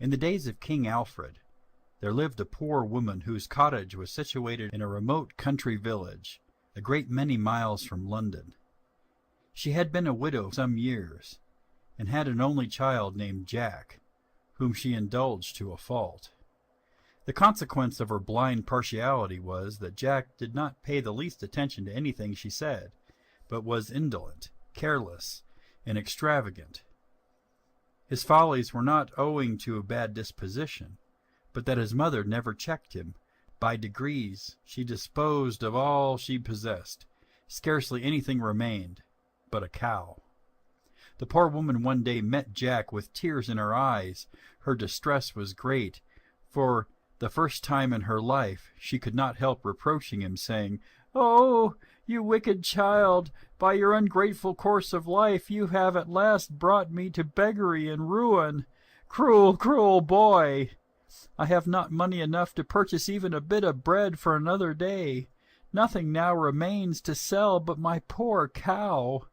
In the days of King Alfred, there lived a poor woman whose cottage was situated in a remote country village, a great many miles from London. She had been a widow some years, and had an only child named Jack, whom she indulged to a fault. The consequence of her blind partiality was that Jack did not pay the least attention to anything she said, but was indolent, careless, and extravagant. His follies were not owing to a bad disposition, but that his mother never checked him. By degrees she disposed of all she possessed. Scarcely anything remained but a cow. The poor woman one day met Jack with tears in her eyes. Her distress was great, for the first time in her life she could not help reproaching him, saying, "Oh, you wicked child, by your ungrateful course of life you have at last brought me to beggary and ruin. Cruel, cruel boy! I have not money enough to purchase even a bit of bread for another day. Nothing now remains to sell but my poor cow.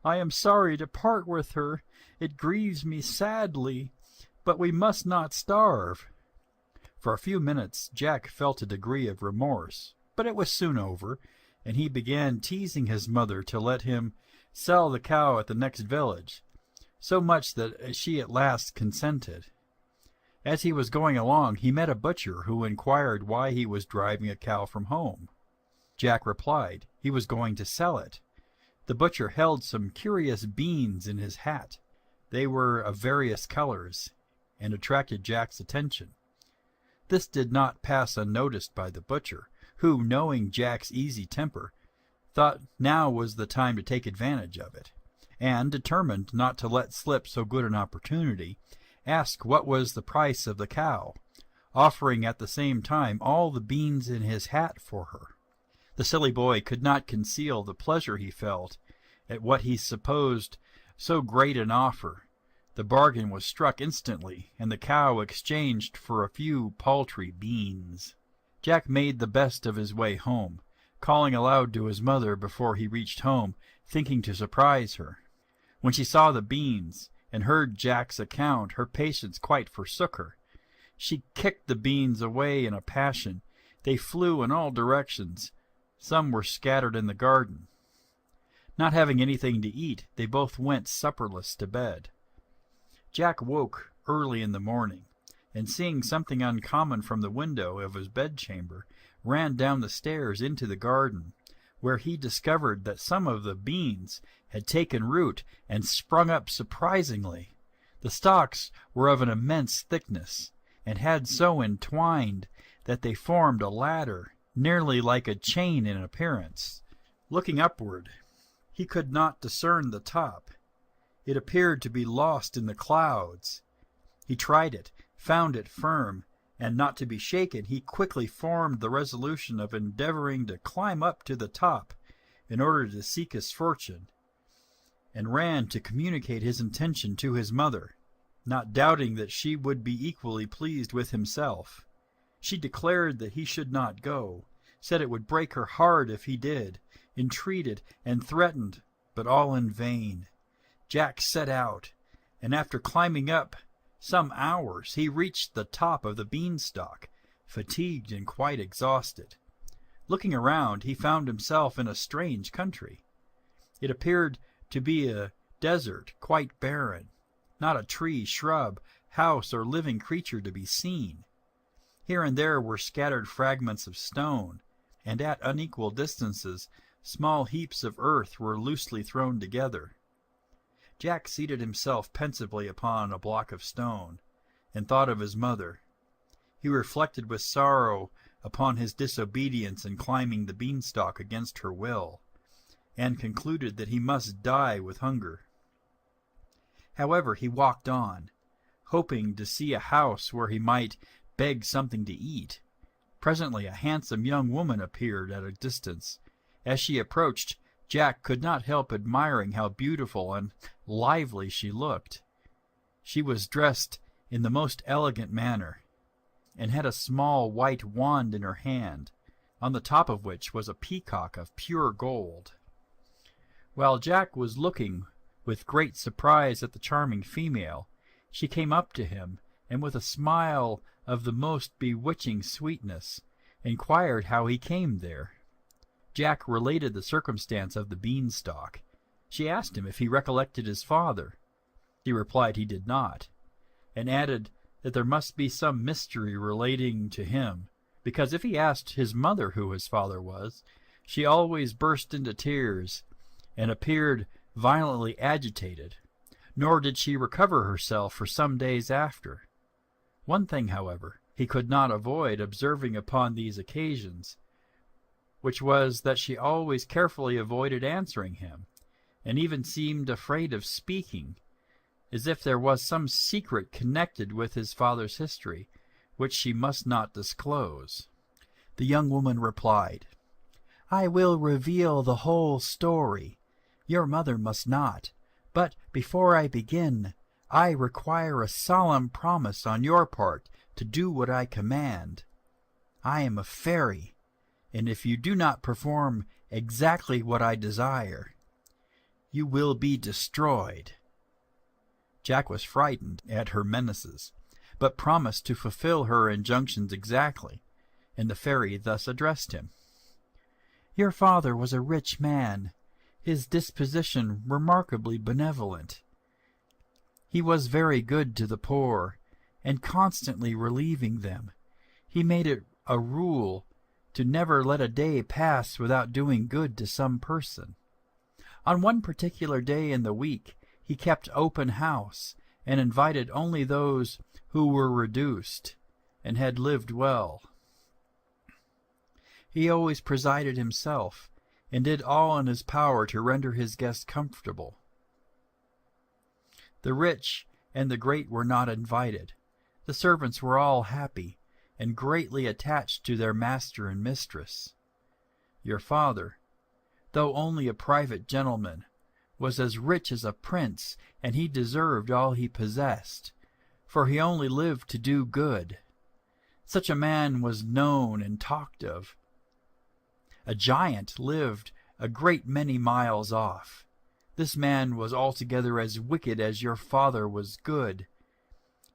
I am sorry to part with her. It grieves me sadly, but we must not starve." For a few minutes Jack felt a degree of remorse, but it was soon over, and he began teasing his mother to let him sell the cow at the next village, so much that she at last consented. As he was going along, he met a butcher who inquired why he was driving a cow from home. Jack replied he was going to sell it. The butcher held some curious beans in his hat. They were of various colors, and attracted Jack's attention. This did not pass unnoticed by the butcher, who, knowing Jack's easy temper, thought now was the time to take advantage of it, and, determined not to let slip so good an opportunity, asked what was the price of the cow, offering at the same time all the beans in his hat for her. The silly boy could not conceal the pleasure he felt at what he supposed so great an offer. The bargain was struck instantly, and the cow exchanged for a few paltry beans. Jack made the best of his way home, calling aloud to his mother before he reached home, thinking to surprise her. When she saw the beans, and heard Jack's account, her patience quite forsook her. She kicked the beans away in a passion. They flew in all directions. Some were scattered in the garden. Not having anything to eat, they both went supperless to bed. Jack woke early in the morning, and seeing something uncommon from the window of his bedchamber, ran down the stairs into the garden, where he discovered that some of the beans had taken root and sprung up surprisingly. The stalks were of an immense thickness, and had so entwined that they formed a ladder, nearly like a chain in appearance. Looking upward, he could not discern the top. It appeared to be lost in the clouds. He tried it, found it firm, and not to be shaken, he quickly formed the resolution of endeavoring to climb up to the top in order to seek his fortune, and ran to communicate his intention to his mother, not doubting that she would be equally pleased with himself. She declared that he should not go, said it would break her heart if he did, entreated and threatened, but all in vain. Jack set out, and after climbing up some hours, he reached the top of the beanstalk, fatigued and quite exhausted. Looking around, he found himself in a strange country. It appeared to be a desert, quite barren, not a tree, shrub, house, or living creature to be seen. Here and there were scattered fragments of stone, and at unequal distances small heaps of earth were loosely thrown together. Jack seated himself pensively upon a block of stone, and thought of his mother. He reflected with sorrow upon his disobedience in climbing the beanstalk against her will, and concluded that he must die with hunger. However, he walked on, hoping to see a house where he might beg something to eat. Presently a handsome young woman appeared at a distance. As she approached, Jack could not help admiring how beautiful and lively she looked. She was dressed in the most elegant manner, and had a small white wand in her hand, on the top of which was a peacock of pure gold. While Jack was looking with great surprise at the charming female, she came up to him, and with a smile of the most bewitching sweetness, inquired how he came there. Jack related the circumstance of the beanstalk. She asked him if he recollected his father. He replied he did not, and added that there must be some mystery relating to him, because if he asked his mother who his father was, she always burst into tears and appeared violently agitated, nor did she recover herself for some days after. One thing, however, he could not avoid observing upon these occasions, which was that she always carefully avoided answering him, and even seemed afraid of speaking, as if there was some secret connected with his father's history, which she must not disclose. The young woman replied, "I will reveal the whole story. Your mother must not. But before I begin, I require a solemn promise on your part to do what I command. I am a fairy, and if you do not perform exactly what I desire, you will be destroyed." Jack was frightened at her menaces, but promised to fulfill her injunctions exactly, and the fairy thus addressed him. "Your father was a rich man, his disposition remarkably benevolent. He was very good to the poor, and constantly relieving them. He made it a rule to never let a day pass without doing good to some person. On one particular day in the week he kept open house, and invited only those who were reduced and had lived well. He always presided himself, and did all in his power to render his guests comfortable. The rich and the great were not invited. The servants were all happy, and greatly attached to their master and mistress. Your father, though only a private gentleman, was as rich as a prince, and he deserved all he possessed, for he only lived to do good. Such a man was known and talked of. A giant lived a great many miles off. This man was altogether as wicked as your father was good.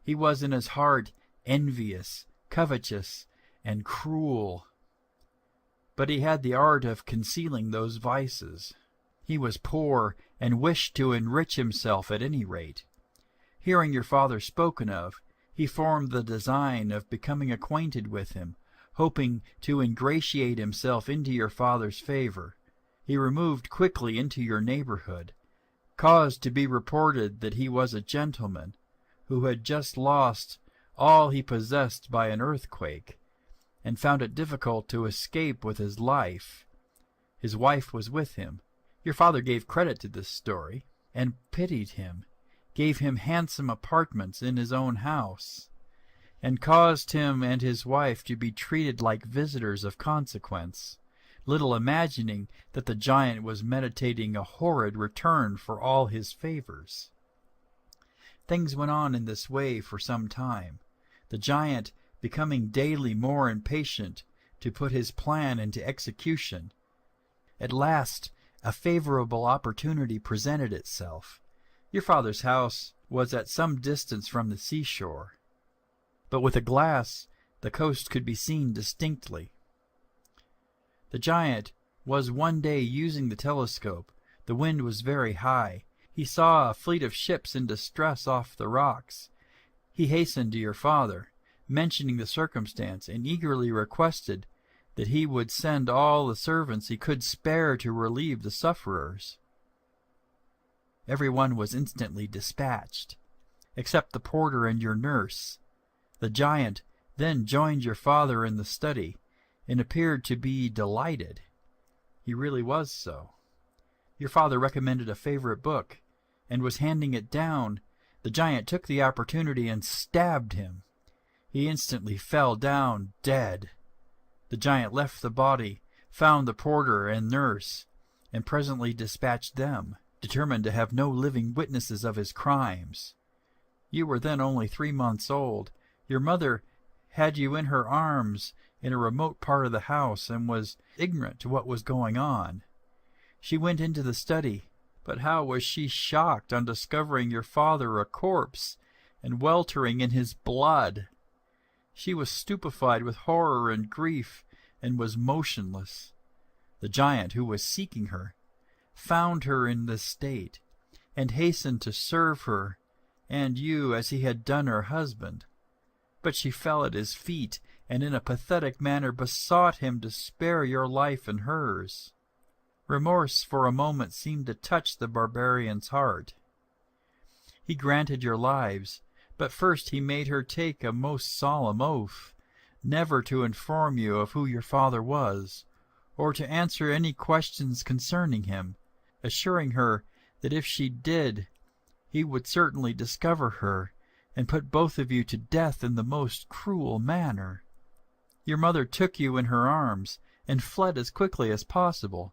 He was in his heart envious, covetous, and cruel. But he had the art of concealing those vices. He was poor, and wished to enrich himself at any rate. Hearing your father spoken of, he formed the design of becoming acquainted with him, hoping to ingratiate himself into your father's favor. He removed quickly into your neighborhood, caused to be reported that he was a gentleman, who had just lost all he possessed by an earthquake, and found it difficult to escape with his life. His wife was with him. Your father gave credit to this story, and pitied him, gave him handsome apartments in his own house, and caused him and his wife to be treated like visitors of consequence, little imagining that the giant was meditating a horrid return for all his favors. Things went on in this way for some time, the giant becoming daily more impatient to put his plan into execution. At last a favorable opportunity presented itself. Your father's house was at some distance from the seashore, but with a glass the coast could be seen distinctly. The giant was one day using the telescope. The wind was very high. He saw a fleet of ships in distress off the rocks. He hastened to your father, mentioning the circumstance, and eagerly requested that he would send all the servants he could spare to relieve the sufferers. Every one was instantly dispatched, except the porter and your nurse. The giant then joined your father in the study, and appeared to be delighted. He really was so. Your father recommended a favorite book, and was handing it down. The giant took the opportunity and stabbed him. He instantly fell down dead. The giant left the body, found the porter and nurse, and presently dispatched them, determined to have no living witnesses of his crimes. You were then only 3 months old. Your mother had you in her arms in a remote part of the house, and was ignorant to what was going on. She went into the study, but how was she shocked on discovering your father a corpse, and weltering in his blood. She was stupefied with horror and grief, and was motionless. The giant, who was seeking her, found her in this state, and hastened to serve her and you as he had done her husband. But she fell at his feet, and in a pathetic manner besought him to spare your life and hers. Remorse for a moment seemed to touch the barbarian's heart. He granted your lives, but first he made her take a most solemn oath, never to inform you of who your father was, or to answer any questions concerning him, assuring her that if she did, he would certainly discover her, and put both of you to death in the most cruel manner. Your mother took you in her arms, and fled as quickly as possible.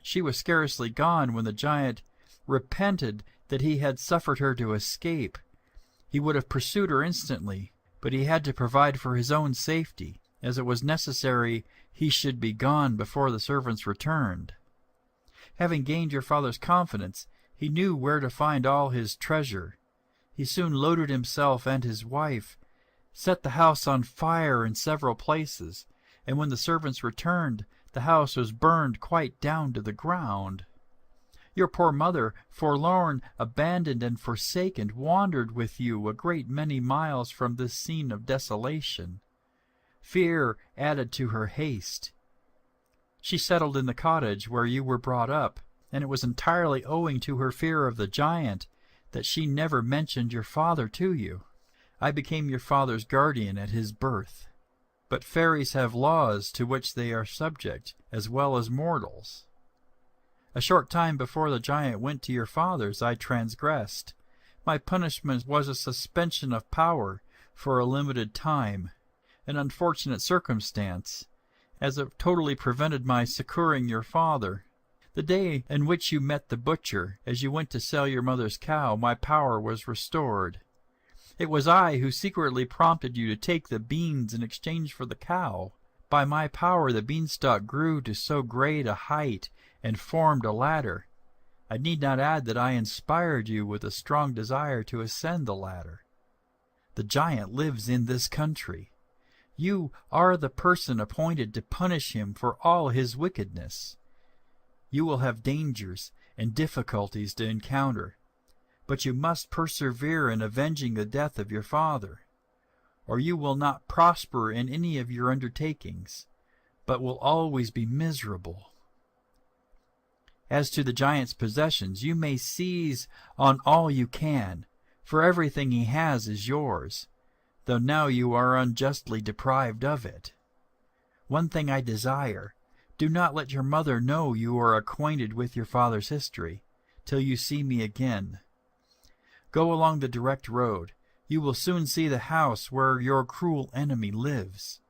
She was scarcely gone when the giant repented that he had suffered her to escape. He would have pursued her instantly, but he had to provide for his own safety, as it was necessary he should be gone before the servants returned. Having gained your father's confidence, he knew where to find all his treasure. He soon loaded himself and his wife, set the house on fire in several places, and when the servants returned, the house was burned quite down to the ground. Your poor mother, forlorn, abandoned, and forsaken, wandered with you a great many miles from this scene of desolation. Fear added to her haste. She settled in the cottage where you were brought up, and it was entirely owing to her fear of the giant that she never mentioned your father to you. I became your father's guardian at his birth. But fairies have laws to which they are subject, as well as mortals. A short time before the giant went to your father's, I transgressed. My punishment was a suspension of power for a limited time, an unfortunate circumstance, as it totally prevented my succoring your father. The day in which you met the butcher, as you went to sell your mother's cow, my power was restored. It was I who secretly prompted you to take the beans in exchange for the cow. By my power the beanstalk grew to so great a height and formed a ladder. I need not add that I inspired you with a strong desire to ascend the ladder. The giant lives in this country. You are the person appointed to punish him for all his wickedness. You will have dangers and difficulties to encounter, but you must persevere in avenging the death of your father, or you will not prosper in any of your undertakings, but will always be miserable. As to the giant's possessions, you may seize on all you can, for everything he has is yours, though now you are unjustly deprived of it. One thing I desire: do not let your mother know you are acquainted with your father's history, till you see me again. Go along the direct road. You will soon see the house where your cruel enemy lives.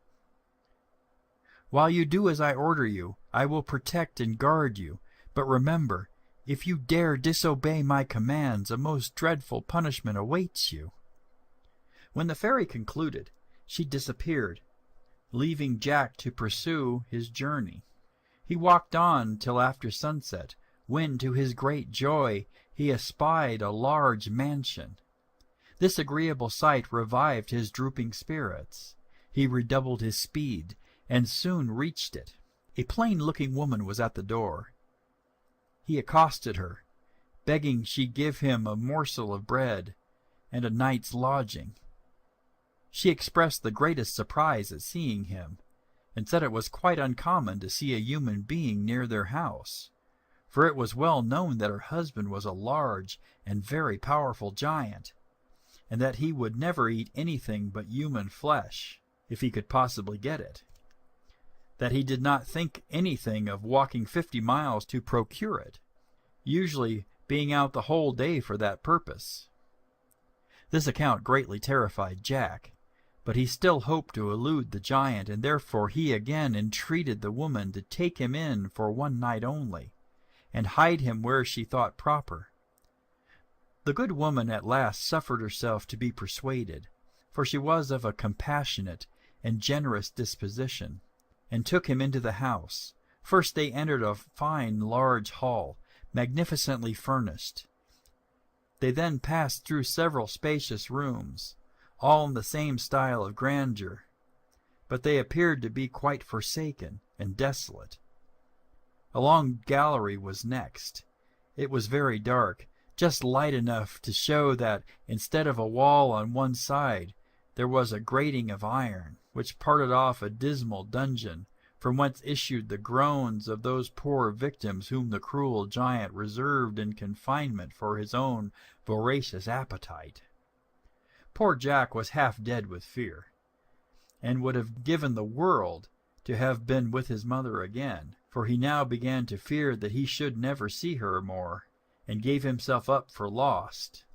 While you do as I order you, I will protect and guard you, but remember, if you dare disobey my commands, a most dreadful punishment awaits you." When the fairy concluded, she disappeared, leaving Jack to pursue his journey. He walked on till after sunset, when, to his great joy, he espied a large mansion. This agreeable sight revived his drooping spirits. He redoubled his speed, and soon reached it. A plain-looking woman was at the door. He accosted her, begging she give him a morsel of bread and a night's lodging. She expressed the greatest surprise at seeing him, and said it was quite uncommon to see a human being near their house, for it was well known that her husband was a large and very powerful giant, and that he would never eat anything but human flesh, if he could possibly get it, that he did not think anything of walking 50 miles to procure it, usually being out the whole day for that purpose. This account greatly terrified Jack, but he still hoped to elude the giant, and therefore he again entreated the woman to take him in for one night only, and hide him where she thought proper. The good woman at last suffered herself to be persuaded, for she was of a compassionate and generous disposition, and took him into the house. First they entered a fine large hall, magnificently furnished. They then passed through several spacious rooms, all in the same style of grandeur, but they appeared to be quite forsaken and desolate. A long gallery was next. It was very dark, just light enough to show that instead of a wall on one side, there was a grating of iron, which parted off a dismal dungeon, from whence issued the groans of those poor victims whom the cruel giant reserved in confinement for his own voracious appetite. Poor Jack was half dead with fear, and would have given the world to have been with his mother again, for he now began to fear that he should never see her more, and gave himself up for lost.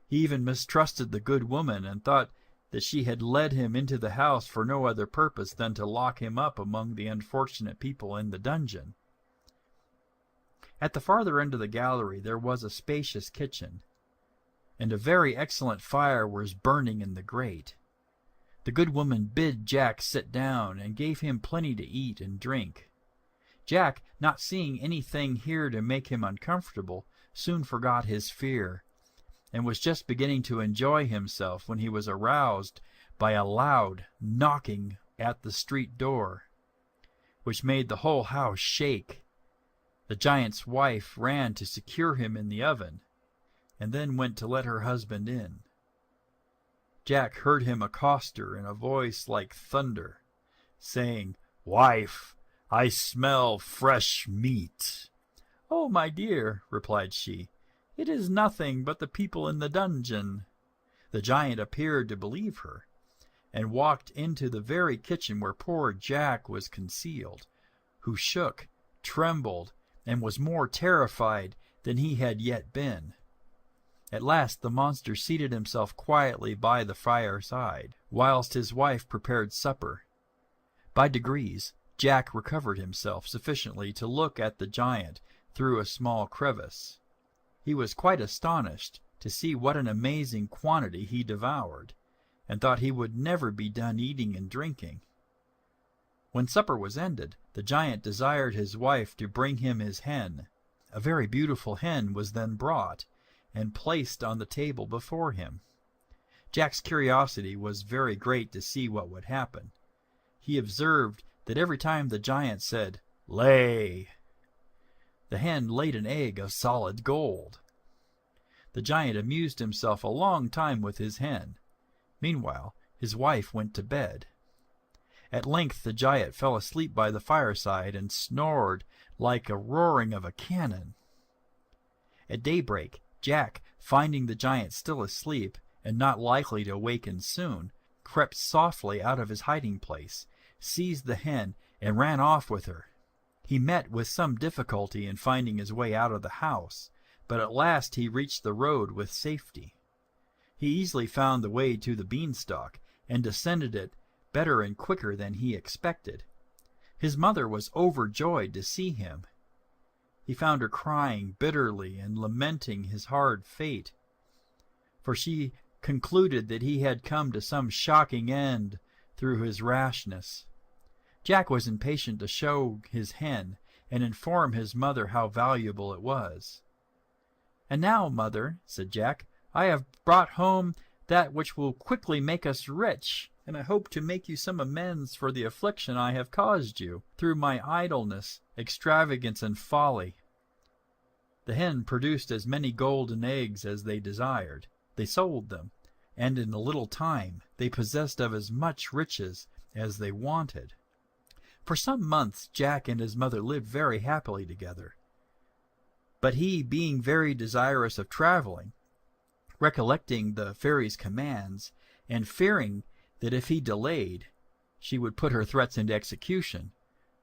He even mistrusted the good woman, and thought that she had led him into the house for no other purpose than to lock him up among the unfortunate people in the dungeon. At the farther end of the gallery there was a spacious kitchen, and a very excellent fire was burning in the grate. The good woman bid Jack sit down, and gave him plenty to eat and drink. Jack, not seeing anything here to make him uncomfortable, soon forgot his fear, and was just beginning to enjoy himself when he was aroused by a loud knocking at the street door, which made the whole house shake. The giant's wife ran to secure him in the oven, and then went to let her husband in. Jack heard him accost her in a voice like thunder, saying, "Wife, I smell fresh meat." "Oh, my dear," replied she, "it is nothing but the people in the dungeon." The giant appeared to believe her, and walked into the very kitchen where poor Jack was concealed, who shook, trembled, and was more terrified than he had yet been. At last the monster seated himself quietly by the fireside, whilst his wife prepared supper. By degrees Jack recovered himself sufficiently to look at the giant through a small crevice. He was quite astonished to see what an amazing quantity he devoured, and thought he would never be done eating and drinking. When supper was ended, the giant desired his wife to bring him his hen. A very beautiful hen was then brought, and placed on the table before him. Jack's curiosity was very great to see what would happen. He observed that every time the giant said, "Lay," the hen laid an egg of solid gold. The giant amused himself a long time with his hen. Meanwhile his wife went to bed. At length the giant fell asleep by the fireside, and snored like a roaring of a cannon. At daybreak Jack, finding the giant still asleep, and not likely to awaken soon, crept softly out of his hiding-place, seized the hen, and ran off with her. He met with some difficulty in finding his way out of the house, but at last he reached the road with safety. He easily found the way to the beanstalk, and descended it better and quicker than he expected. His mother was overjoyed to see him. He found her crying bitterly and lamenting his hard fate, for she concluded that he had come to some shocking end through his rashness. Jack was impatient to show his hen, and inform his mother how valuable it was. "And now, mother," said Jack, "I have brought home that which will quickly make us rich, and I hope to make you some amends for the affliction I have caused you, through my idleness, extravagance, and folly." The hen produced as many golden eggs as they desired. They sold them, and in a little time they possessed of as much riches as they wanted. For some months Jack and his mother lived very happily together. But he, being very desirous of traveling, recollecting the fairy's commands, and fearing that if he delayed she would put her threats into execution,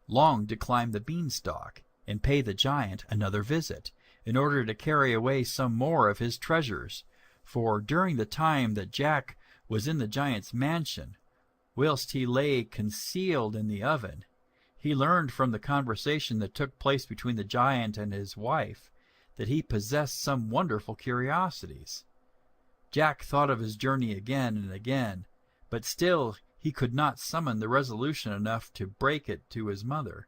longed to climb the beanstalk and pay the giant another visit, in order to carry away some more of his treasures, for during the time that Jack was in the giant's mansion, whilst he lay concealed in the oven, he learned from the conversation that took place between the giant and his wife that he possessed some wonderful curiosities. Jack thought of his journey again and again, but still he could not summon the resolution enough to break it to his mother,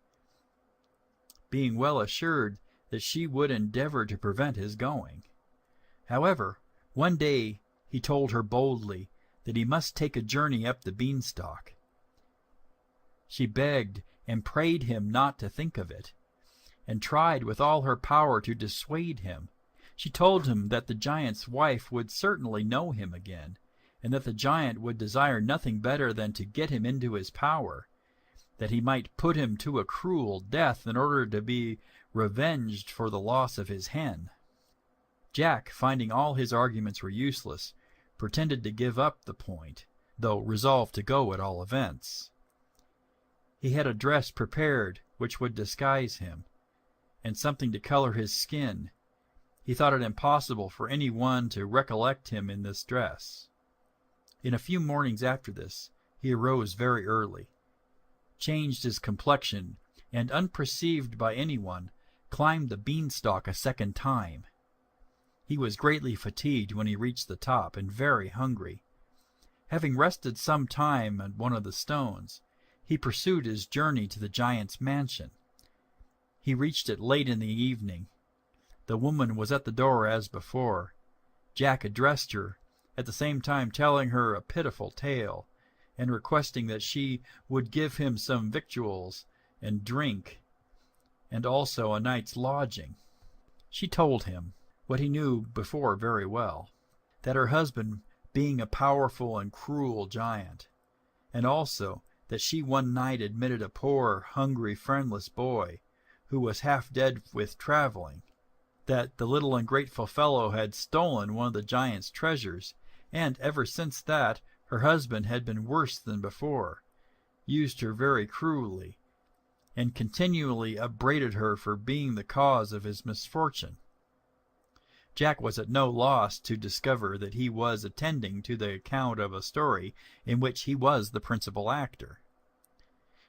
being well assured that she would endeavor to prevent his going. However, one day he told her boldly that he must take a journey up the beanstalk. She begged and prayed him not to think of it, and tried with all her power to dissuade him. She told him that the giant's wife would certainly know him again, and that the giant would desire nothing better than to get him into his power, that he might put him to a cruel death in order to be revenged for the loss of his hen. Jack, finding all his arguments were useless, pretended to give up the point, though resolved to go at all events. He had a dress prepared which would disguise him, and something to color his skin. He thought it impossible for any one to recollect him in this dress. In a few mornings after this, he arose very early, changed his complexion, and, unperceived by anyone, climbed the beanstalk a second time. He was greatly fatigued when he reached the top, and very hungry. Having rested some time at one of the stones, he pursued his journey to the giant's mansion. He reached it late in the evening. The woman was at the door as before. Jack addressed her, at the same time telling her a pitiful tale, and requesting that she would give him some victuals and drink, and also a night's lodging. She told him, what he knew before very well, that her husband being a powerful and cruel giant, and also that she one night admitted a poor, hungry, friendless boy, who was half dead with traveling, that the little ungrateful fellow had stolen one of the giant's treasures, and ever since that her husband had been worse than before, used her very cruelly, and continually upbraided her for being the cause of his misfortune. Jack was at no loss to discover that he was attending to the account of a story in which he was the principal actor.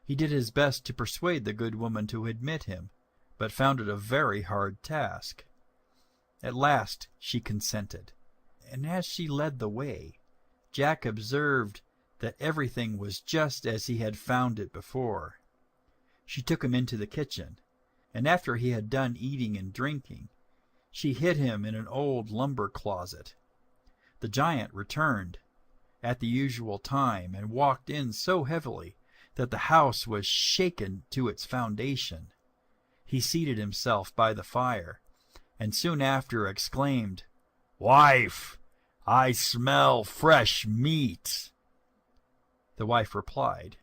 He did his best to persuade the good woman to admit him, but found it a very hard task. At last she consented, and as she led the way, Jack observed that everything was just as he had found it before. She took him into the kitchen, and after he had done eating and drinking, she hid him in an old lumber closet. The giant returned at the usual time and walked in so heavily that the house was shaken to its foundation. He seated himself by the fire, and soon after exclaimed, "Wife, I smell fresh meat." The wife replied.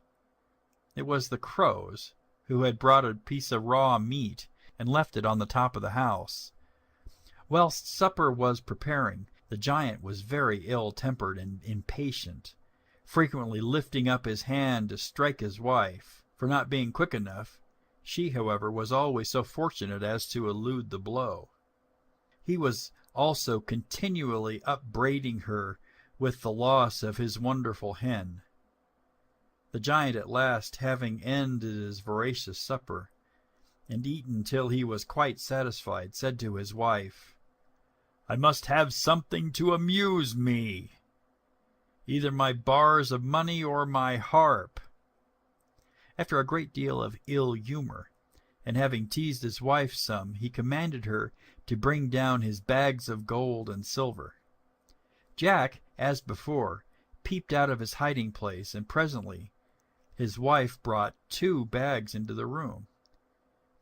It was the crows, who had brought a piece of raw meat and left it on the top of the house. Whilst supper was preparing, the giant was very ill-tempered and impatient, frequently lifting up his hand to strike his wife for not being quick enough. She, however, was always so fortunate as to elude the blow. He was also continually upbraiding her with the loss of his wonderful hen. The giant at last, having ended his voracious supper, and eaten till he was quite satisfied, said to his wife, "I must have something to amuse me, either my bars of money or my harp." After a great deal of ill humor, and having teased his wife some, he commanded her to bring down his bags of gold and silver. Jack, as before, peeped out of his hiding-place, and presently his wife brought 2 bags into the room.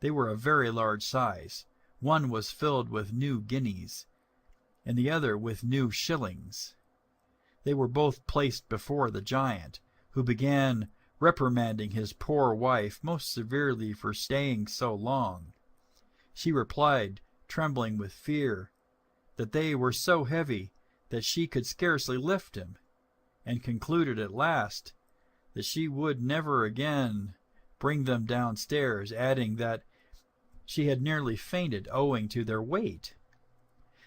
They were of very large size. One was filled with new guineas, and the other with new shillings. They were both placed before the giant, who began reprimanding his poor wife most severely for staying so long. She replied, trembling with fear, that they were so heavy that she could scarcely lift him, and concluded at last that she would never again bring them downstairs, adding that she had nearly fainted owing to their weight.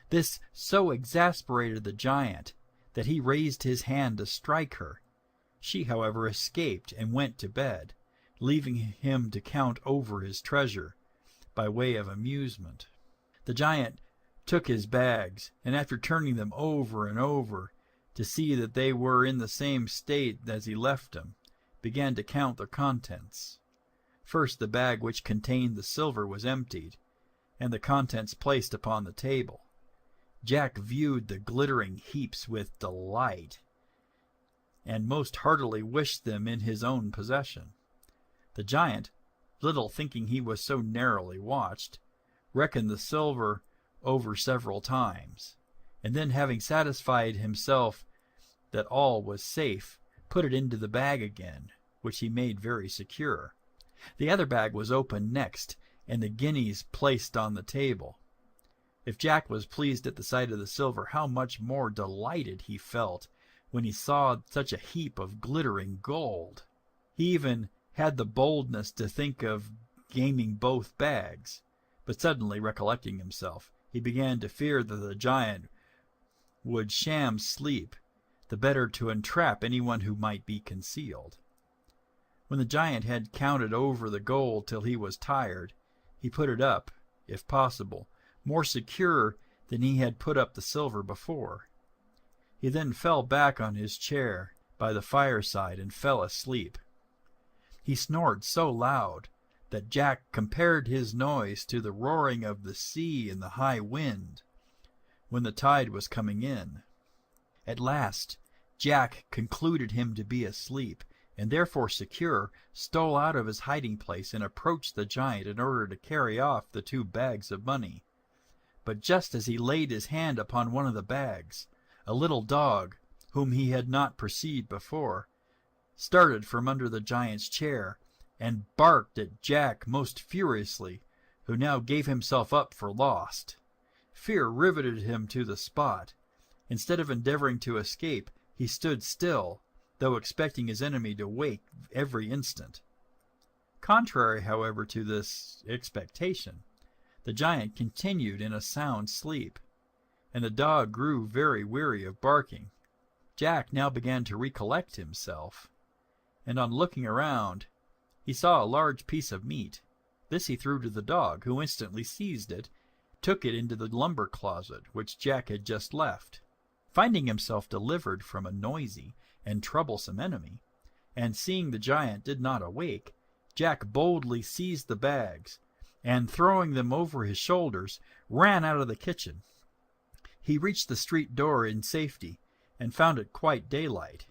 This so exasperated the giant that he raised his hand to strike her. She, however, escaped and went to bed, leaving him to count over his treasure by way of amusement. The giant took his bags, and after turning them over and over to see that they were in the same state as he left them, began to count their contents. First the bag which contained the silver was emptied, and the contents placed upon the table. Jack viewed the glittering heaps with delight, and most heartily wished them in his own possession. The giant, little thinking he was so narrowly watched, reckoned the silver over several times, and then, having satisfied himself that all was safe, put it into the bag again, which he made very secure. The other bag was opened next, and the guineas placed on the table. If Jack was pleased at the sight of the silver, how much more delighted he felt when he saw such a heap of glittering gold. He even had the boldness to think of gaming both bags, but suddenly recollecting himself, he began to fear that the giant would sham sleep, the better to entrap anyone who might be concealed. When the giant had counted over the gold till he was tired, he put it up, if possible, more secure than he had put up the silver before. He then fell back on his chair by the fireside and fell asleep. He snored so loud that Jack compared his noise to the roaring of the sea in the high wind when the tide was coming in. At last Jack concluded him to be asleep, and therefore secure, stole out of his hiding-place and approached the giant in order to carry off the 2 bags of money. But just as he laid his hand upon one of the bags, a little dog, whom he had not perceived before, started from under the giant's chair, and barked at Jack most furiously, who now gave himself up for lost. Fear riveted him to the spot. Instead of endeavoring to escape, he stood still, though expecting his enemy to wake every instant. Contrary, however, to this expectation, the giant continued in a sound sleep, and the dog grew very weary of barking. Jack now began to recollect himself, and on looking around, he saw a large piece of meat. This he threw to the dog, who instantly seized it, took it into the lumber closet, which Jack had just left. Finding himself delivered from a noisy and troublesome enemy, and seeing the giant did not awake, Jack boldly seized the bags, and throwing them over his shoulders, ran out of the kitchen. He reached the street door in safety, and found it quite daylight.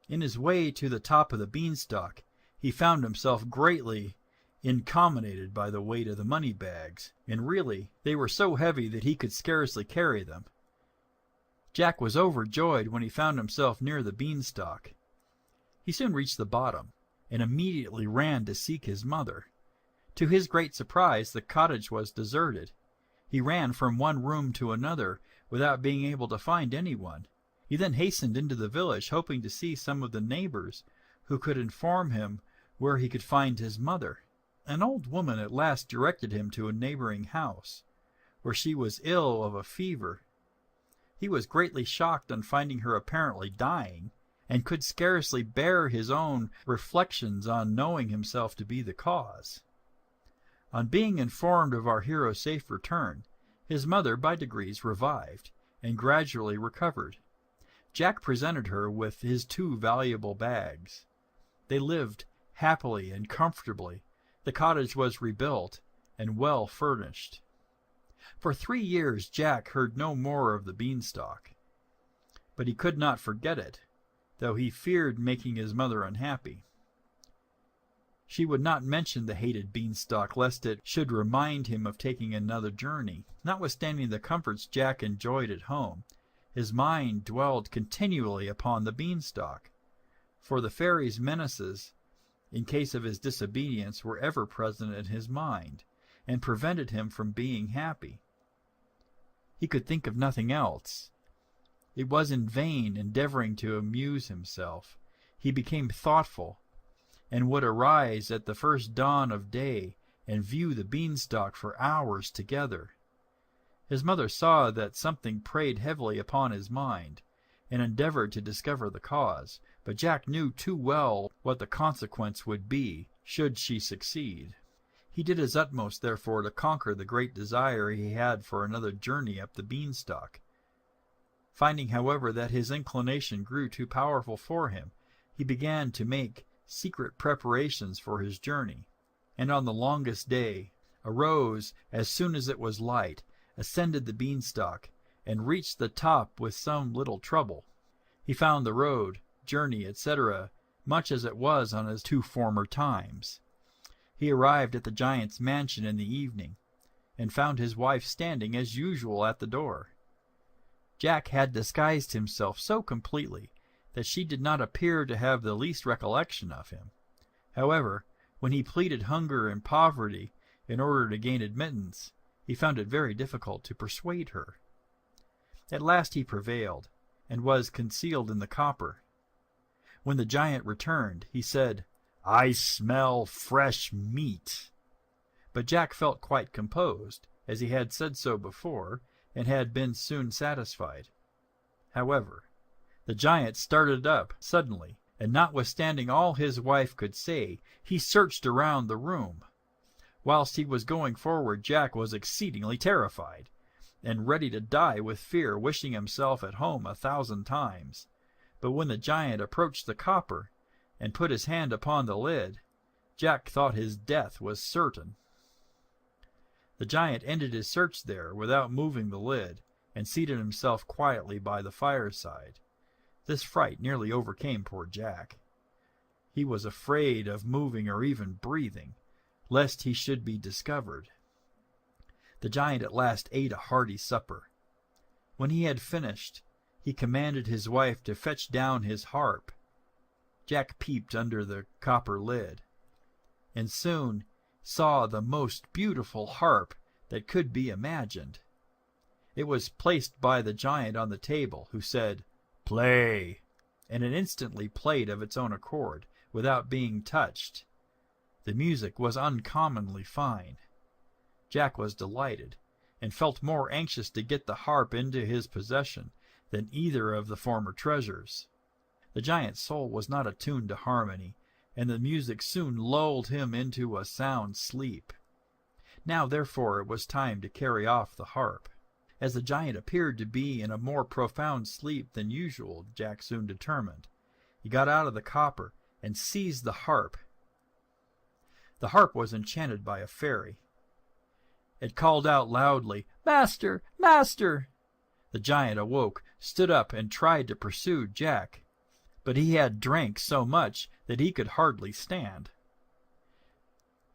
In his way to the top of the beanstalk, he found himself greatly incommoded by the weight of the money bags, and really they were so heavy that he could scarcely carry them. Jack was overjoyed when he found himself near the beanstalk. He soon reached the bottom, and immediately ran to seek his mother. To his great surprise, the cottage was deserted. He ran from one room to another without being able to find anyone. He then hastened into the village, hoping to see some of the neighbors who could inform him where he could find his mother. An old woman at last directed him to a neighboring house, where she was ill of a fever. He was greatly shocked on finding her apparently dying, and could scarcely bear his own reflections on knowing himself to be the cause. On being informed of our hero's safe return, his mother by degrees revived, and gradually recovered. Jack presented her with his 2 valuable bags. They lived happily and comfortably. The cottage was rebuilt and well furnished. For 3 years Jack heard no more of the beanstalk, but he could not forget it, though he feared making his mother unhappy. She would not mention the hated beanstalk, lest it should remind him of taking another journey. Notwithstanding the comforts Jack enjoyed at home, his mind dwelled continually upon the beanstalk, for the fairy's menaces, in case of his disobedience, were ever present in his mind, and prevented him from being happy. He could think of nothing else. It was in vain endeavoring to amuse himself. He became thoughtful, and would arise at the first dawn of day and view the beanstalk for hours together. His mother saw that something preyed heavily upon his mind, and endeavored to discover the cause, but Jack knew too well what the consequence would be, should she succeed. He did his utmost, therefore, to conquer the great desire he had for another journey up the beanstalk. Finding, however, that his inclination grew too powerful for him, he began to make secret preparations for his journey, and on the longest day arose as soon as it was light, ascended the beanstalk, and reached the top with some little trouble. He found the road, journey, etc., much as it was on his 2 former times. He arrived at the giant's mansion in the evening, and found his wife standing as usual at the door. Jack had disguised himself so completely that she did not appear to have the least recollection of him. However, when he pleaded hunger and poverty in order to gain admittance, he found it very difficult to persuade her. At last he prevailed, and was concealed in the copper. When the giant returned, he said, "I smell fresh meat." But Jack felt quite composed, as he had said so before, and had been soon satisfied. However, the giant started up suddenly, and notwithstanding all his wife could say, he searched around the room. Whilst he was going forward, Jack was exceedingly terrified, and ready to die with fear, wishing himself at home 1,000 times. But when the giant approached the copper, and put his hand upon the lid, Jack thought his death was certain. The giant ended his search there without moving the lid, and seated himself quietly by the fireside. This fright nearly overcame poor Jack. He was afraid of moving or even breathing, lest he should be discovered. The giant at last ate a hearty supper. When he had finished, he commanded his wife to fetch down his harp. Jack peeped under the copper lid, and soon saw the most beautiful harp that could be imagined. It was placed by the giant on the table, who said, "Play," and it instantly played of its own accord, without being touched. The music was uncommonly fine. Jack was delighted, and felt more anxious to get the harp into his possession than either of the former treasures. The giant's soul was not attuned to harmony, and the music soon lulled him into a sound sleep. Now, therefore, it was time to carry off the harp. As the giant appeared to be in a more profound sleep than usual, Jack soon determined. He got out of the copper and seized the harp. The harp was enchanted by a fairy. It called out loudly, "Master! Master!" The giant awoke, stood up, and tried to pursue Jack, but he had drank so much that he could hardly stand.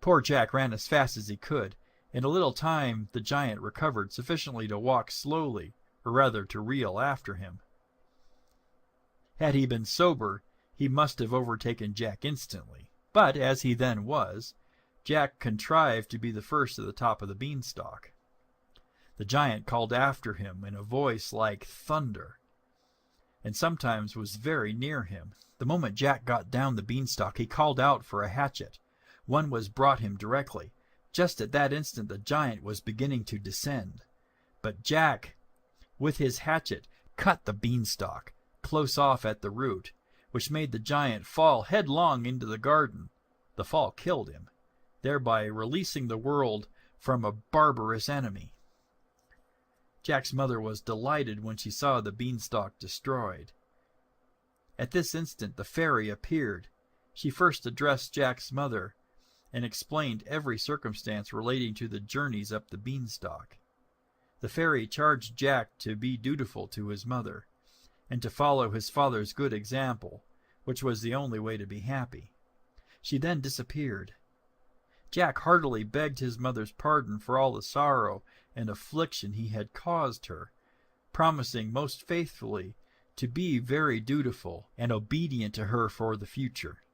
Poor Jack ran as fast as he could. In a little time the giant recovered sufficiently to walk slowly, or rather to reel after him. Had he been sober, he must have overtaken Jack instantly, but as he then was, Jack contrived to be the first to the top of the beanstalk. The giant called after him in a voice like thunder, and sometimes was very near him. The moment Jack got down the beanstalk, he called out for a hatchet. One was brought him directly. Just at that instant the giant was beginning to descend, but Jack, with his hatchet, cut the beanstalk close off at the root, which made the giant fall headlong into the garden. The fall killed him, thereby releasing the world from a barbarous enemy. Jack's mother was delighted when she saw the beanstalk destroyed. At this instant the fairy appeared. She first addressed Jack's mother, and explained every circumstance relating to the journeys up the beanstalk. The fairy charged Jack to be dutiful to his mother, and to follow his father's good example, which was the only way to be happy. She then disappeared. Jack heartily begged his mother's pardon for all the sorrow and affliction he had caused her, promising most faithfully to be very dutiful and obedient to her for the future.